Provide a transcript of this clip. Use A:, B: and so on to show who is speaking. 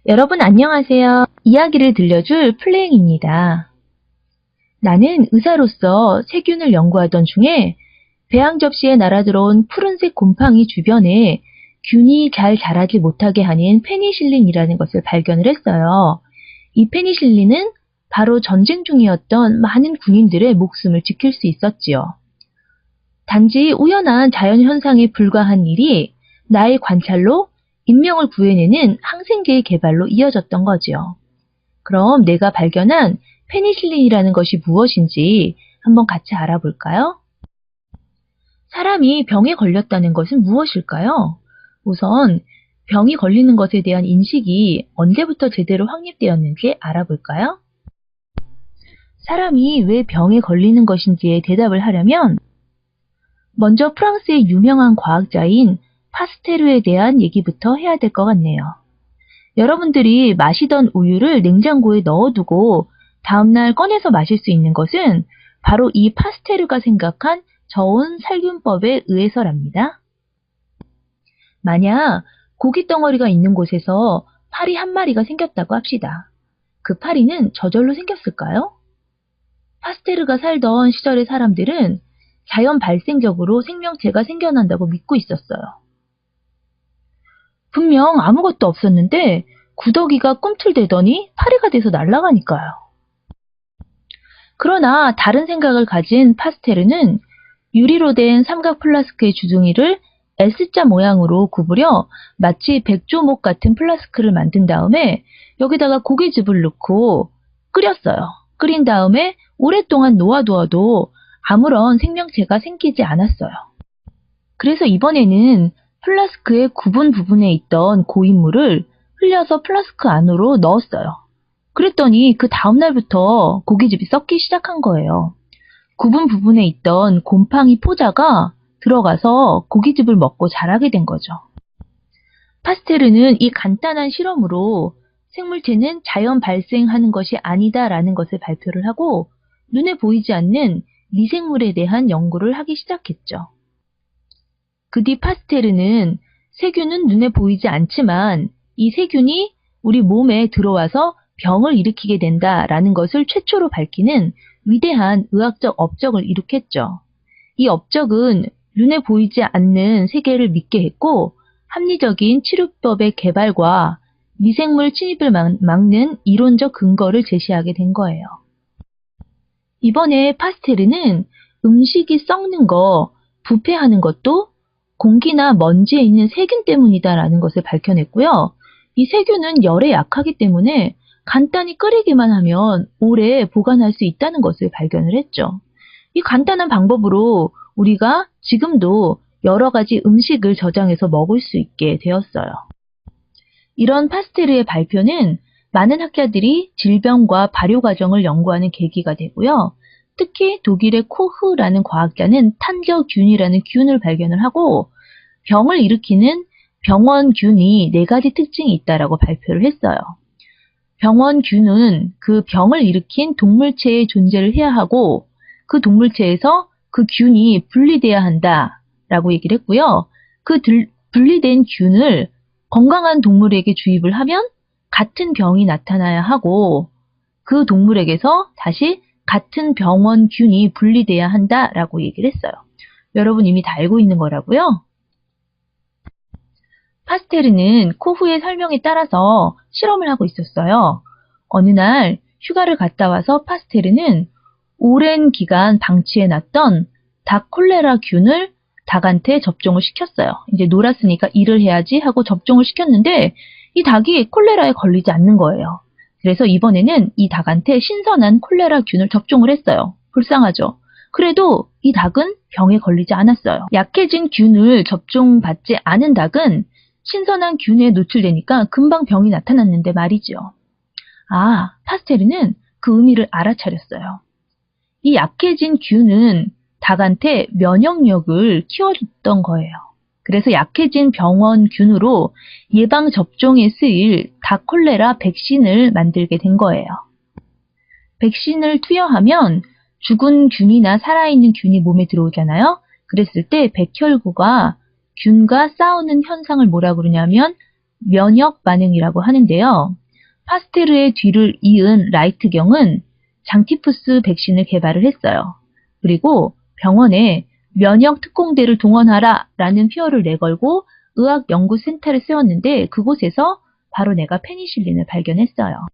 A: 여러분 안녕하세요. 이야기를 들려줄 플레잉입니다. 나는 의사로서 세균을 연구하던 중에 배양 접시에 날아들어온 푸른색 곰팡이 주변에 균이 잘 자라지 못하게 하는 페니실린이라는 것을 발견을 했어요. 이 페니실린은 바로 전쟁 중이었던 많은 군인들의 목숨을 지킬 수 있었지요. 단지 우연한 자연현상에 불과한 일이 나의 관찰로 인명을 구해내는 항생제의 개발로 이어졌던 거지요. 그럼 내가 발견한 페니실린이라는 것이 무엇인지 한번 같이 알아볼까요? 사람이 병에 걸렸다는 것은 무엇일까요? 우선 병이 걸리는 것에 대한 인식이 언제부터 제대로 확립되었는지 알아볼까요? 사람이 왜 병에 걸리는 것인지에 대답을 하려면 먼저 프랑스의 유명한 과학자인 파스테르에 대한 얘기부터 해야 될 것 같네요. 여러분들이 마시던 우유를 냉장고에 넣어두고 다음날 꺼내서 마실 수 있는 것은 바로 이 파스테르가 생각한 저온 살균법에 의해서랍니다. 만약 고기 덩어리가 있는 곳에서 파리 한 마리가 생겼다고 합시다. 그 파리는 저절로 생겼을까요? 파스테르가 살던 시절의 사람들은 자연 발생적으로 생명체가 생겨난다고 믿고 있었어요. 분명 아무것도 없었는데 구더기가 꿈틀대더니 파리가 돼서 날아가니까요. 그러나 다른 생각을 가진 파스테르는 유리로 된 삼각 플라스크의 주둥이를 S자 모양으로 구부려 마치 백조목 같은 플라스크를 만든 다음에 여기다가 고깃즙을 넣고 끓였어요. 끓인 다음에 오랫동안 놓아두어도 아무런 생명체가 생기지 않았어요. 그래서 이번에는 플라스크의 굽은 부분에 있던 고인물을 흘려서 플라스크 안으로 넣었어요. 그랬더니 그 다음날부터 고깃즙이 썩기 시작한 거예요. 굽은 부분에 있던 곰팡이 포자가 들어가서 고깃즙을 먹고 자라게 된 거죠. 파스테르는 이 간단한 실험으로 생물체는 자연 발생하는 것이 아니다라는 것을 발표를 하고 눈에 보이지 않는 미생물에 대한 연구를 하기 시작했죠. 그 뒤 파스테르는 세균은 눈에 보이지 않지만 이 세균이 우리 몸에 들어와서 병을 일으키게 된다라는 것을 최초로 밝히는 위대한 의학적 업적을 이룩했죠. 이 업적은 눈에 보이지 않는 세계를 믿게 했고 합리적인 치료법의 개발과 미생물 침입을 막는 이론적 근거를 제시하게 된 거예요. 이번에 파스테르는 음식이 썩는 거, 부패하는 것도 공기나 먼지에 있는 세균 때문이다라는 것을 밝혀냈고요. 이 세균은 열에 약하기 때문에 간단히 끓이기만 하면 오래 보관할 수 있다는 것을 발견을 했죠. 이 간단한 방법으로 우리가 지금도 여러 가지 음식을 저장해서 먹을 수 있게 되었어요. 이런 파스테르의 발표는 많은 학자들이 질병과 발효 과정을 연구하는 계기가 되고요. 특히 독일의 코흐라는 과학자는 탄저균이라는 균을 발견을 하고 병을 일으키는 병원균이 4가지 특징이 있다라고 발표를 했어요. 병원균은 그 병을 일으킨 동물체의 존재를 해야 하고 그 동물체에서 그 균이 분리돼야 한다라고 얘기를 했고요. 그 분리된 균을 건강한 동물에게 주입을 하면 같은 병이 나타나야 하고 그 동물에게서 다시 같은 병원균이 분리돼야 한다라고 얘기를 했어요. 여러분 이미 다 알고 있는 거라고요? 파스테르는 코흐의 설명에 따라서 실험을 하고 있었어요. 어느 날 휴가를 갔다 와서 파스테르는 오랜 기간 방치해놨던 닭 콜레라 균을 닭한테 접종을 시켰어요. 이제 놀았으니까 일을 해야지 하고 접종을 시켰는데 이 닭이 콜레라에 걸리지 않는 거예요. 그래서 이번에는 이 닭한테 신선한 콜레라 균을 접종을 했어요. 불쌍하죠? 그래도 이 닭은 병에 걸리지 않았어요. 약해진 균을 접종받지 않은 닭은 신선한 균에 노출되니까 금방 병이 나타났는데 말이죠. 파스테르는 그 의미를 알아차렸어요. 이 약해진 균은 닭한테 면역력을 키워줬던 거예요. 그래서 약해진 병원균으로 예방접종에 쓰일 닭 콜레라 백신을 만들게 된 거예요. 백신을 투여하면 죽은 균이나 살아있는 균이 몸에 들어오잖아요. 그랬을 때 백혈구가 균과 싸우는 현상을 뭐라 그러냐면 면역 반응이라고 하는데요. 파스테르의 뒤를 이은 라이트경은 장티푸스 백신을 개발을 했어요. 그리고 병원에 면역 특공대를 동원하라 라는 피어를 내걸고 의학연구센터를 세웠는데 그곳에서 바로 내가 페니실린을 발견했어요.